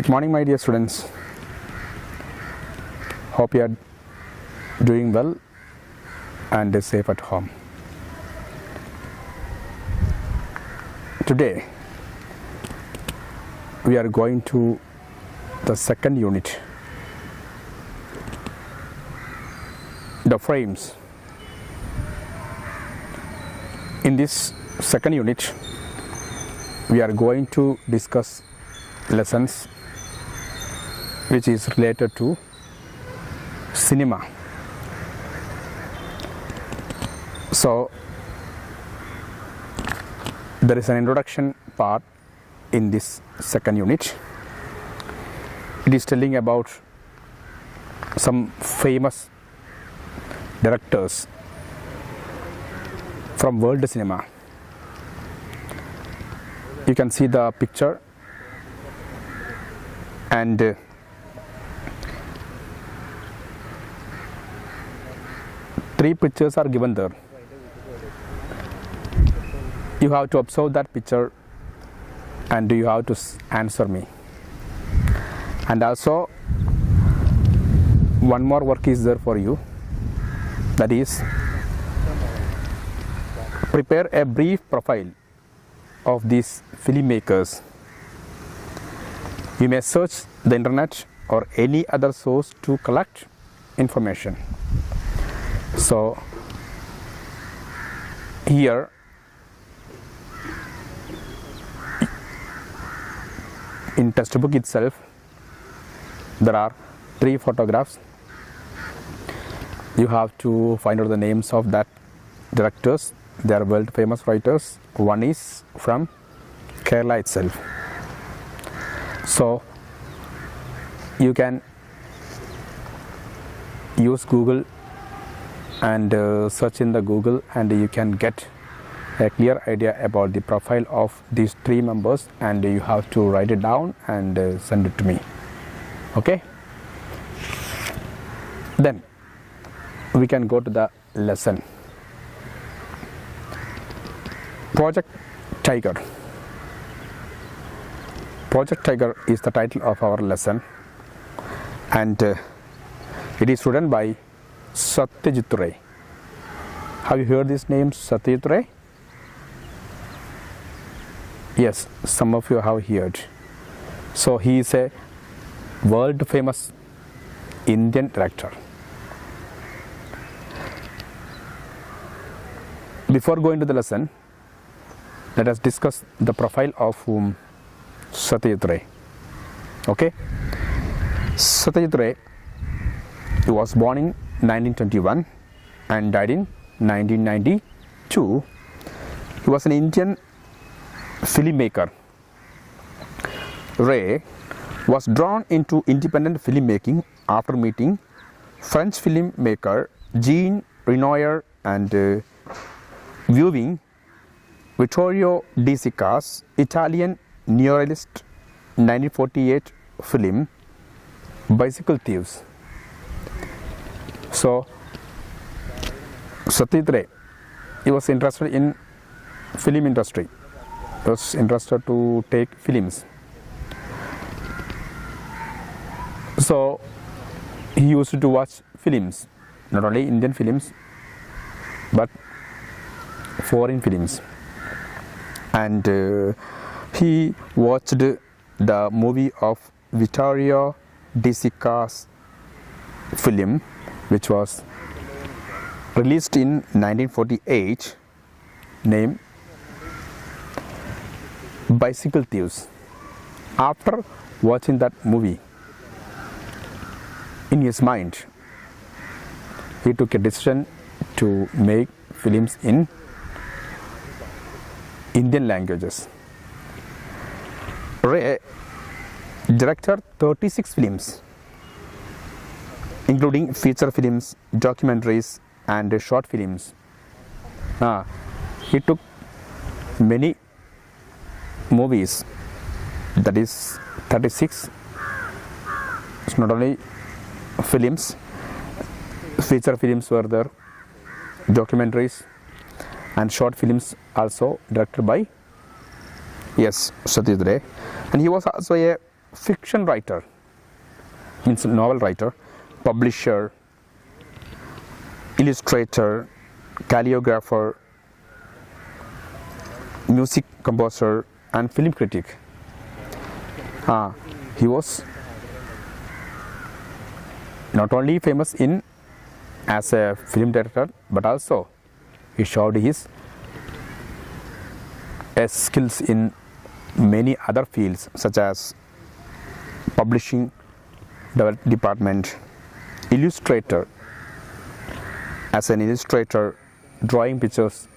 Good morning, my dear students. Hope you are doing well and safe at home. Today we are going to the second unit, the frames. In this second unit we are going to discuss lessons which is related to cinema. So there is an introduction part in this second unit. It is telling about some famous directors from world cinema. You can see the picture and three pictures are given there. You have to observe that picture and you have to answer me. And also one more work is there for you, that is prepare a brief profile of these filmmakers. You may search the internet or any other source to collect information. So here in textbook itself there are three photographs. You have to find out the names of that directors. They are world famous writers. One is from Kerala itself. So you can use Google and search in the Google and you can get a clear idea about the profile of these three members, and you have to write it down and send it to me. Okay, then we can go to the lesson. Project Tiger. Project Tiger is the title of our lesson, and it is written by Satyajit Ray. Have you heard this name, Satyajit Ray? Yes, some of you have heard. So he is a world famous Indian director. Before going to the lesson, let us discuss the profile of Satyajit Ray. Okay, Satyajit Ray, he was born in 1921 and died in 1992. He was an Indian filmmaker. Ray was drawn into independent filmmaking after meeting French filmmaker Jean Renoir and viewing Vittorio De Sica's Italian neorealist 1948 film Bicycle Thieves. So Satyajit Ray, he was interested in film industry. He was interested to take films. So he used to watch films, not only Indian films but foreign films, and he watched the movie of Vittorio De Sica's film, which was released in 1948, named Bicycle Thieves. After watching that movie, in his mind he took a decision to make films in Indian languages. Ray directed 36 films, including feature films, documentaries and short films. He took many movies, that is 36. It's not only films, feature films were there, documentaries and short films also directed by Satyajit Ray. And he was also a fiction writer, means novel writer, publisher, illustrator, calligrapher, music composer, and film critic. He was not only famous as a film director, but also he showed his skills in many other fields such as publishing department, illustrator, as an illustrator, drawing pictures,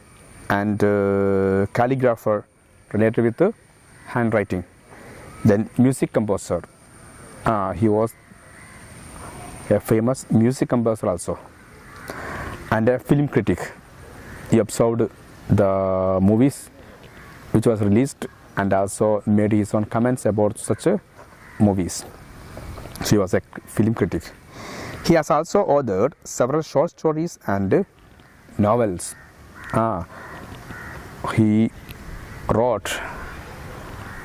and calligrapher related with the handwriting. Then music composer, he was a famous music composer also, and a film critic. He observed the movies which was released and also made his own comments about such movies. So he was a film critic. He has also authored several short stories and novels. He wrote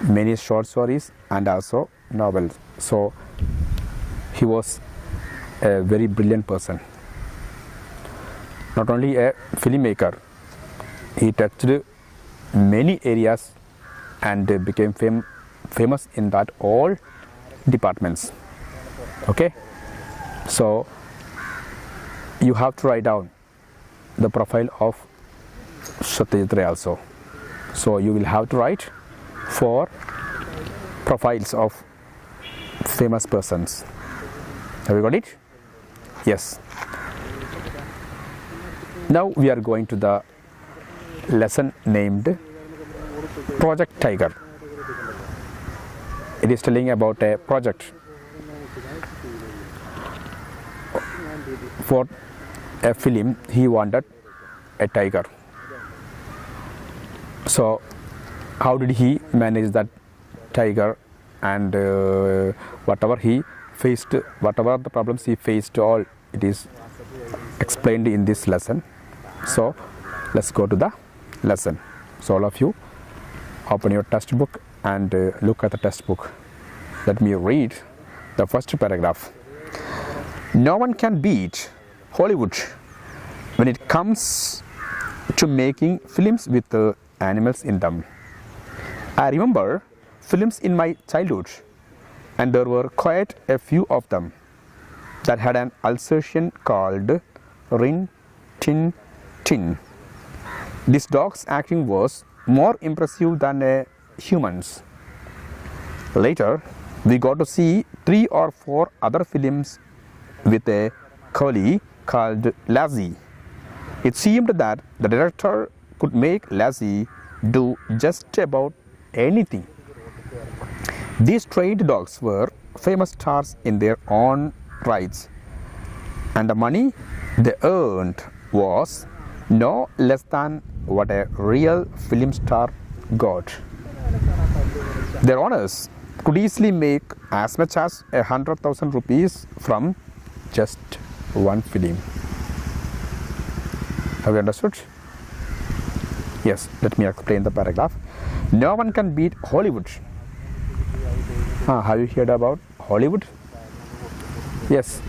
many short stories and also novels. So he was a very brilliant person. Not only a filmmaker, he touched many areas and became famous in that all departments. Okay, so you have to write down the profile of Satyajit Ray also. So you will have to write 4 profiles of famous persons. Have you got it? Yes. Now we are going to the lesson named Project Tiger. It is telling about a project for a film. He wanted a tiger. So how did he manage that tiger, and whatever he faced, whatever the problems he faced, all it is explained in this lesson. So let's go to the lesson. So all of you open your textbook and look at the textbook. Let me read the first paragraph. No one can beat Hollywood when it comes to making films with animals in them. I remember films in my childhood, and there were quite a few of them that had an Alsatian called Rin Tin Tin. This dog's acting was more impressive than a human's. Later, we got to see 3 or 4 other films with a collie called Lassie. It seemed that the director could make Lassie do just about anything. These trained dogs were famous stars in their own rights, and the money they earned was no less than what a real film star got. Their owners could easily make as much as 100,000 rupees from just one film. Have you understood? Yes, let me explain the paragraph. No one can beat Hollywood. Have you heard about Hollywood? Yes.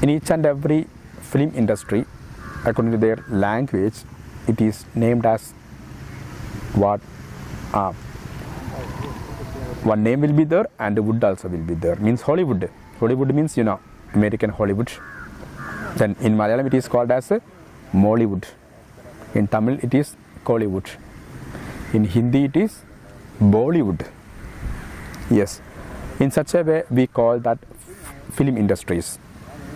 In each and every film industry, according to their language, it is named as what? One name will be there and the wood also will be there. Means Hollywood. Hollywood means, American Hollywood. Then in Malayalam it is called as Mollywood. In Tamil it is Kollywood. In Hindi it is Bollywood. Yes. In such a way we call that film industries.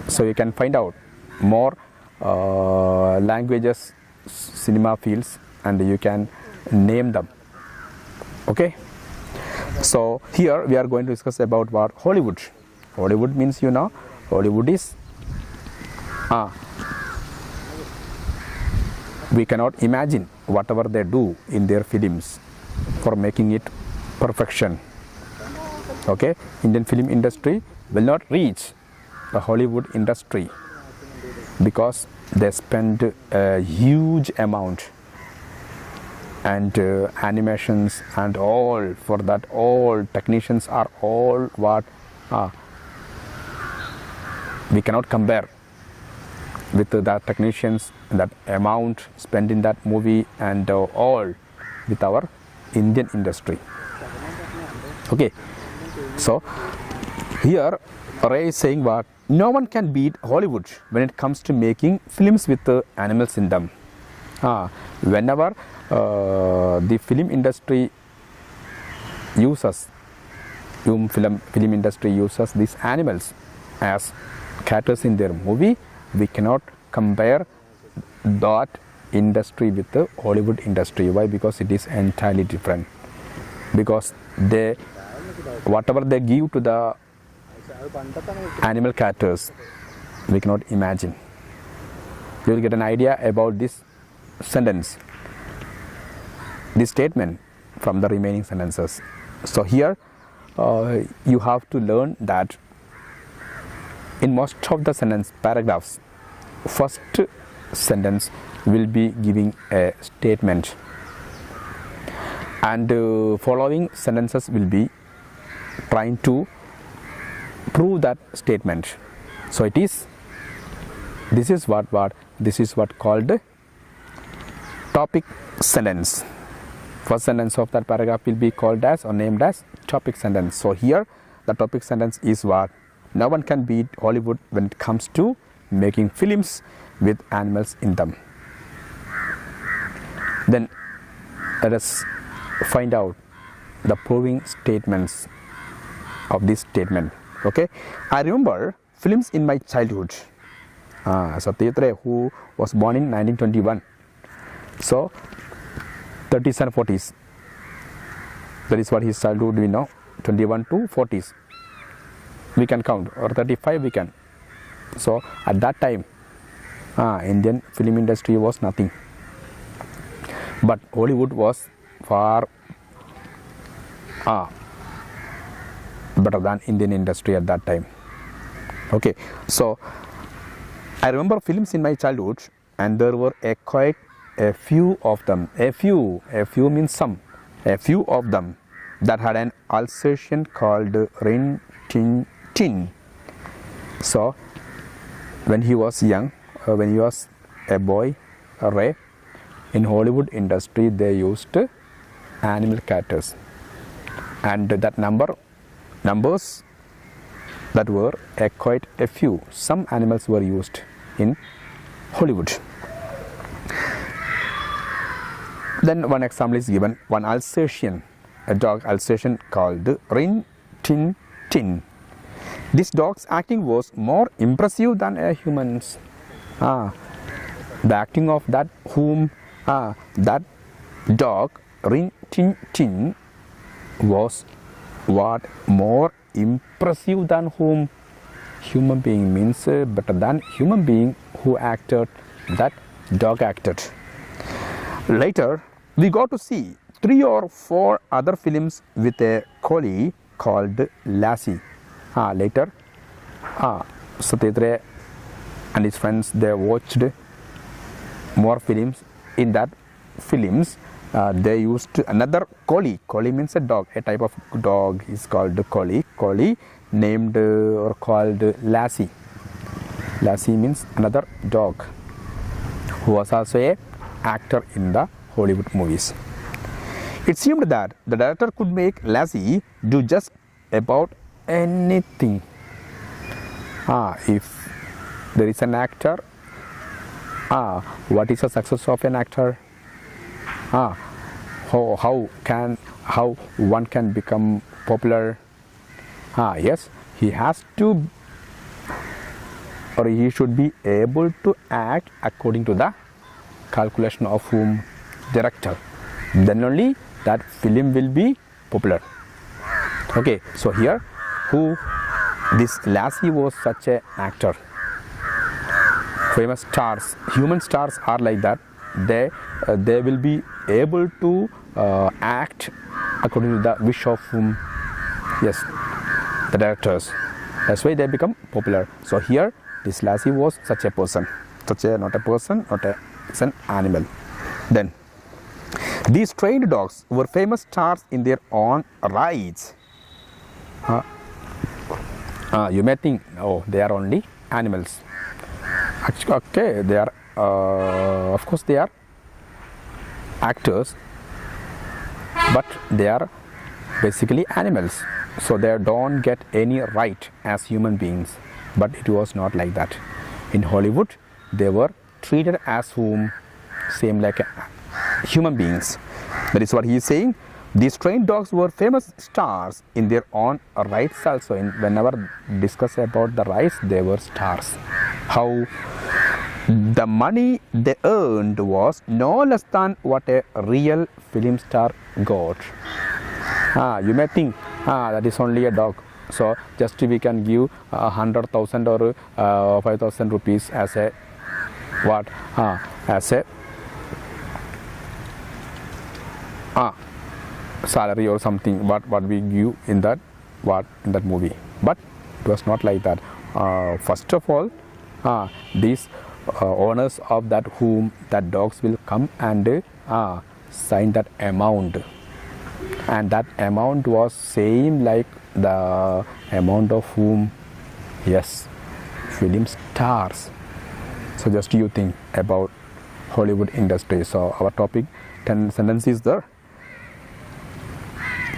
So you can find out more languages, cinema fields, and you can name them. Okay. So here we are going to discuss about what Hollywood. Hollywood means, Hollywood is we cannot imagine whatever they do in their films for making it perfection. Okay, Indian film industry will not reach the Hollywood industry because they spend a huge amount and animations and all. For that, all technicians are all what we cannot compare with the technicians, that amount spent in that movie and all with our Indian industry. Okay, so here Ray is saying what no one can beat Hollywood when it comes to making films with animals in them. Whenever the film industry uses film industry uses these animals as characters in their movie, we cannot compare that industry with the Hollywood industry. Why? Because it is entirely different. Because they, whatever they give to the animal characters, we cannot imagine. You will get an idea about this sentence, this statement from the remaining sentences. So here you have to learn that in most of the sentence paragraphs, first sentence will be giving a statement, and following sentences will be trying to prove that statement. So it is, this is what called topic sentence. First sentence of that paragraph will be called as or named as topic sentence. So here the topic sentence is what no one can beat Hollywood when it comes to making films with animals in them. Then let us find out the proving statements of this statement. Okay, I remember films in my childhood. Satyajit Ray, who was born in 1921, so 30s and 40s, that is what his childhood we know, 21 to 40s we can count, or 35 we can. So at that time Indian film industry was nothing, but Hollywood was far better than Indian industry at that time. Okay, so I remember films in my childhood, and there were quite a few of them. A few means some. A few of them that had an Alsatian called Rin Tin Tin. So when he was young, when he was a boy, Ray, in Hollywood industry they used animal characters, and that numbers that were quite a few. Some animals were used in Hollywood. Then one example is given, one Alsatian, a dog Alsatian called Rin Tin Tin. This dog's acting was more impressive than a human's. The acting of that dog Rin Tin Tin was what more impressive than whom? Human being, means better than human being who acted, that dog acted. Later we got to see 3 or 4 other films with a collie called Lassie. Later Satyajit Ray and his friends, they watched more films. In that films they used another collie. Collie means a dog, a type of dog is called collie. Collie named or called Lassie. Lassie means another dog who was also a actor in the Hollywood movies. It seemed that the director could make Lassie do just about anything. If there is an actor, what is the success of an actor? How one can become popular? Yes, he has to, or he should be able to act according to the calculation of whom? Director. Then only that film will be popular. Okay, so here who this Lassie was such an actor. Famous stars, human stars are like that. They will be able to act according to the wish of whom? Yes, the directors. That's why they become popular. So here this Lassie was such a person, not a person, it's an animal. Then These trained dogs were famous stars in their own rights. You may think, oh, they are only animals. Actually, okay, they are, of course, they are actors, but they are basically animals. So they don't get any right as human beings. But it was not like that. In Hollywood, they were treated as whom? Same like human beings. That is what he is saying. These trained dogs were famous stars in their own rights also. Whenever discuss about the rights, they were stars. How the money they earned was no less than what a real film star got. You may think, that is only a dog. So just we can give 100,000 or 5,000 rupees as a what? As a salary or something. What we give in that movie. But it was not like that. First of all, these owners of that dogs will come and sign that amount, and that amount was same like the amount of whom? Yes, film stars. So just you think about Hollywood industry. So our topic 10 sentences there.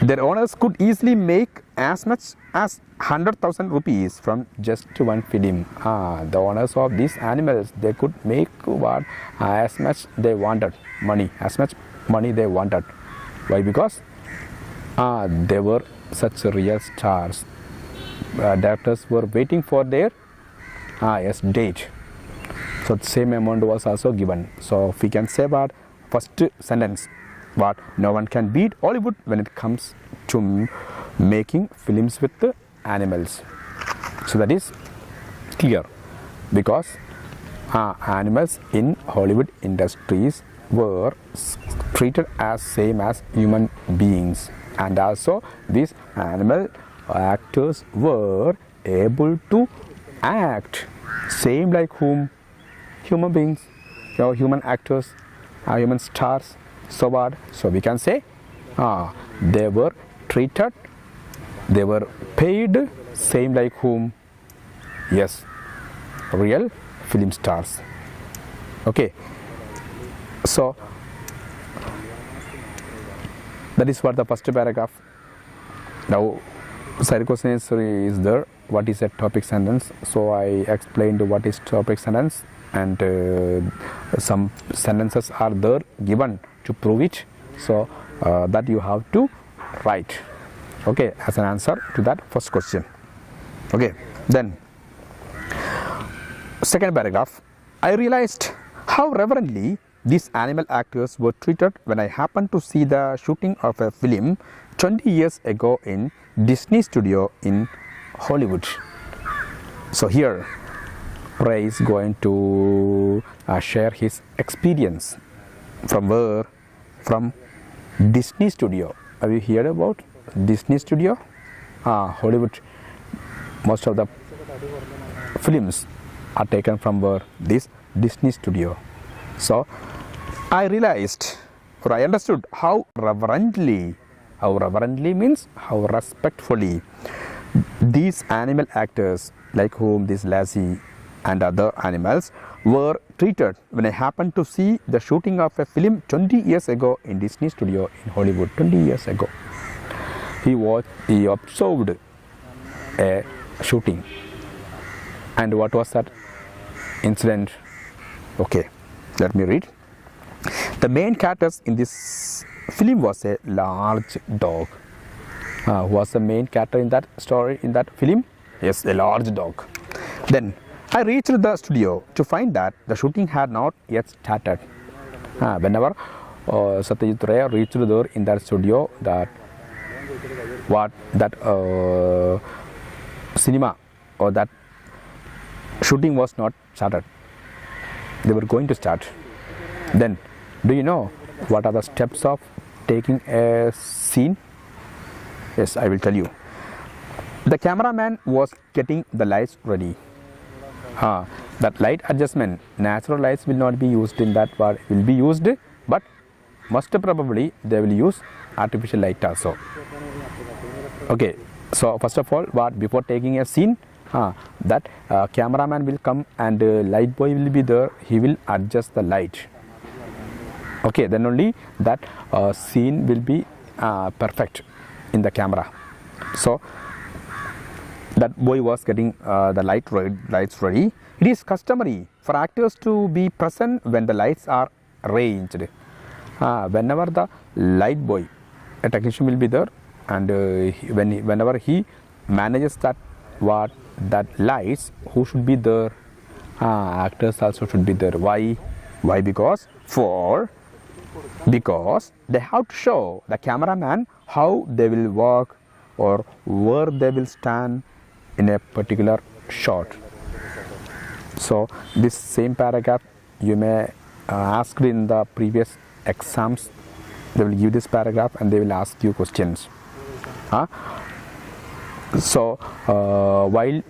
Their owners could easily make as much as 100,000 rupees from just one film. The owners of these animals, they could make what? As much they wanted money, as much money they wanted. Why? Because they were such real stars. Directors were waiting for their date. So the same amount was also given. So we can say what? First sentence, what? No one can beat Hollywood when it comes to making films with the animals. So that is clear, because animals in Hollywood industries were treated as same as human beings, and also these animal actors were able to act same like whom? Human beings, human actors, human stars. So what? So we can say they were treated, they were paid same like whom? Yes, real film stars. Okay, so that is what the first paragraph. Now second question is there, what is a topic sentence? So I explained what is topic sentence, and some sentences are there given to prove it. So that you have to write, okay, as an answer to that first question. Okay, then second paragraph. I realized how reverently these animal actors were treated when I happened to see the shooting of a film 20 years ago in Disney studio in Hollywood. So here Ray is going to share his experience from where? From Disney studio. Have you heard about Disney studio? Hollywood. Most of the films are taken from where? This Disney studio. So I realized, or I understood how reverently means how respectfully these animal actors, like whom this Lassie and other animals, were treated when I happened to see the shooting of a film 20 years ago in Disney studio in Hollywood. 20 years ago he observed a shooting. And what was that incident? Okay, let me read. The main characters in this film was a large dog. Who was the main character in that story, in that film? Yes, a large dog. Then I reached the studio to find that the shooting had not yet started. Whenever Satyajit Ray reached there in that studio, that cinema or that shooting was not started. They were going to start. Then, do you know what are the steps of taking a scene? Yes, I will tell you. The cameraman was getting the lights ready. That light adjustment, natural lights will not be used in that part, will be used, but most probably they will use artificial light also. Okay, so first of all, what before taking a scene, that cameraman will come and light boy will be there. He will adjust the light. Okay, then only that scene will be perfect in the camera. So that boy was getting the lights ready. It is customary for actors to be present when the lights are arranged. Whenever the light boy, a technician will be there, and whenever he manages that lights, who should be there? Actors also should be there. Why? Because they have to show the cameraman how they will walk or where they will stand in a particular shot. So this same paragraph you may ask in the previous exams. They will give this paragraph and they will ask you questions. So while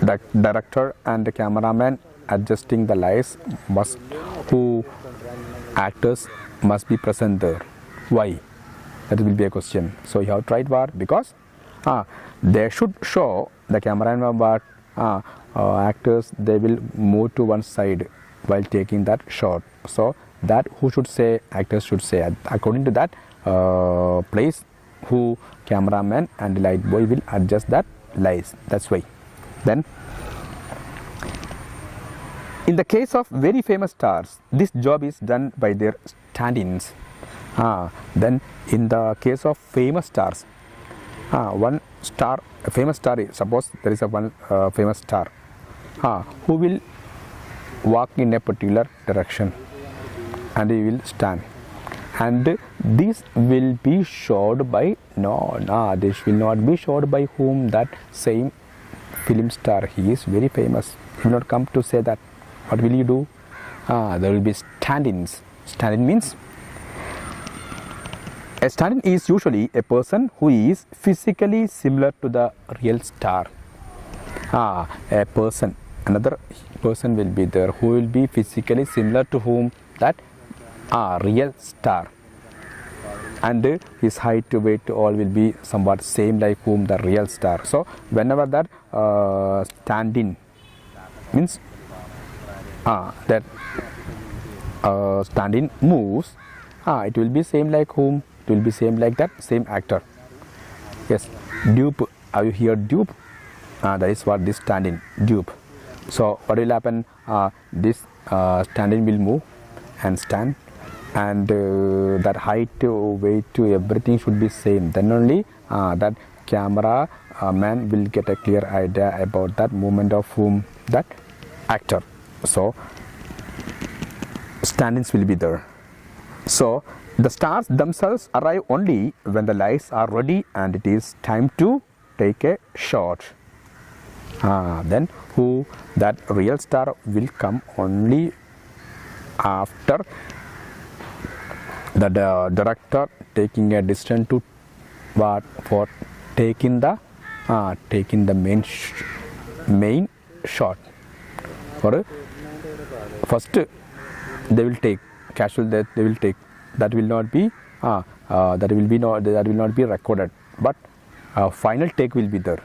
the director and the cameraman adjusting the lights, actors must be present there. Why? That will be a question. So you have tried what? Because they should show the cameraman, but actors, they will move to one side while taking that shot. So that who should say? Actors should say. According to that place, who cameraman and light boy will adjust that lights. That's why. Then in the case of very famous stars, this job is done by their stand-ins. Then in the case of famous stars, one star, a famous star, suppose there is a one famous star who will walk in a particular direction and he will stand, and this will be showed by this will not be showed by whom? That same film star. He is very famous. He will not come to say that. What will you do? There will be stand-ins. Stand-in means a stand-in is usually a person who is physically similar to the real star. Another person will be there who will be physically similar to whom? That real star, and his height, weight, all will be somewhat same like whom? The real star. So whenever that stand-in means that stand-in moves, it will be same like whom? It will be same like that same actor. Yes, dupe. Have you heard dupe? That is what this stand-in, dupe. So what will happen? This stand-in will move and stand, and that height, weight, everything should be same. Then only that camera man will get a clear idea about that movement of whom? That actor. So stand-ins will be there. So the stars themselves arrive only when the lights are ready and it is time to take a shot. Then who? That real star will come only after the director taking a decision to what? For taking the main shot. For first they will take casual, that they will take, that will not be recorded, but final take will be there.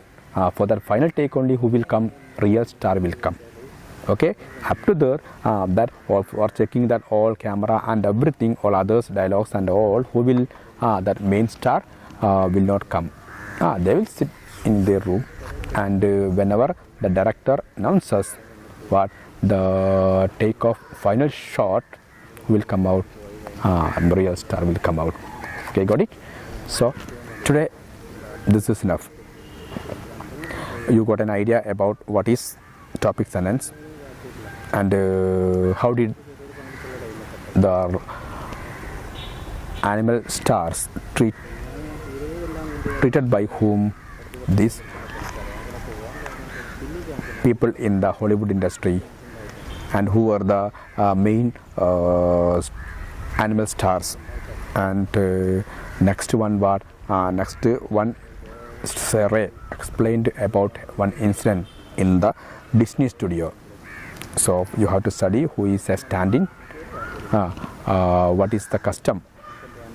For that final take only who will come? Real star will come. Okay, up to there, that for checking that all camera and everything, all others, dialogues and all, who will that main star will not come. They will sit in their room, and whenever the director announces what the take of final shot will come out, real star will come out. Okay, got it? So today this is enough. You got an idea about what is topic sentence and how did the animal stars treated by whom? These people in the Hollywood industry, and who are the main animal stars. And next one, what? Next one, Sarah explained about one incident in the Disney studio. So you have to study who is a stand-in what is the custom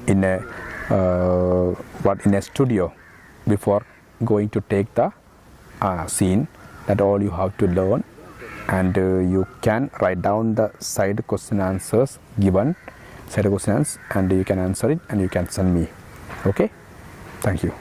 in a studio before going to take the scene. That all you have to learn, and you can write down the side question answers given, side questions, and you can answer it and you can send me. Okay, thank you.